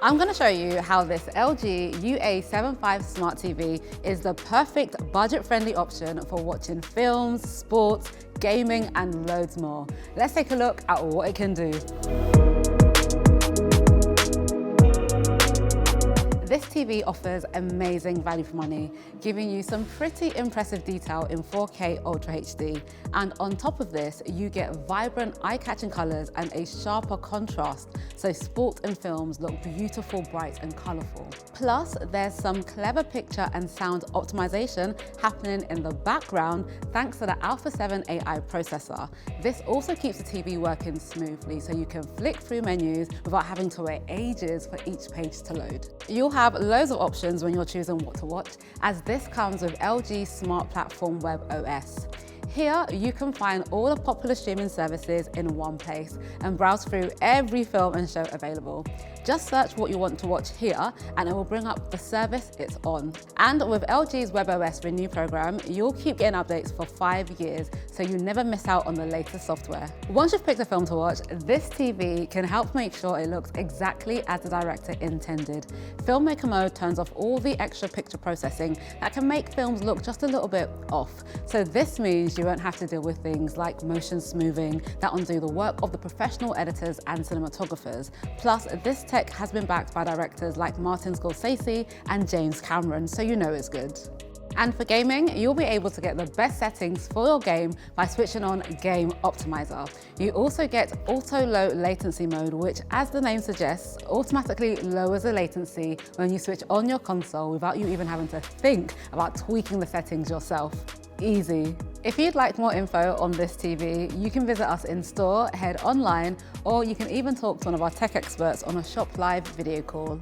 I'm going to show you how this LG UA75 Smart TV is the perfect budget-friendly option for watching films, sports, gaming, and loads more. Let's take a look at what it can do. This TV offers amazing value for money, giving you some pretty impressive detail in 4K Ultra HD. And on top of this, you get vibrant, eye-catching colors and a sharper contrast, so sport and films look beautiful, bright and colorful. Plus, there's some clever picture and sound optimization happening in the background thanks to the Alpha 7 AI processor. This also keeps the TV working smoothly, so you can flick through menus without having to wait ages for each page to load. You'll have loads of options when you're choosing what to watch, as this comes with LG Smart Platform Web OS. Here, you can find all the popular streaming services in one place and browse through every film and show available. Just search what you want to watch here and it will bring up the service it's on. And with LG's WebOS Renew program, you'll keep getting updates for 5 years, so you never miss out on the latest software. Once you've picked a film to watch, this TV can help make sure it looks exactly as the director intended. Filmmaker mode turns off all the extra picture processing that can make films look just a little bit off. So this means you won't have to deal with things like motion smoothing that undo the work of the professional editors and cinematographers. Plus, this tech has been backed by directors like Martin Scorsese and James Cameron, so you know it's good. And for gaming, you'll be able to get the best settings for your game by switching on Game Optimizer. You also get Auto Low Latency mode, which, as the name suggests, automatically lowers the latency when you switch on your console without you even having to think about tweaking the settings yourself. Easy. If you'd like more info on this TV, you can visit us in store, head online, or you can even talk to one of our tech experts on a Shop Live video call.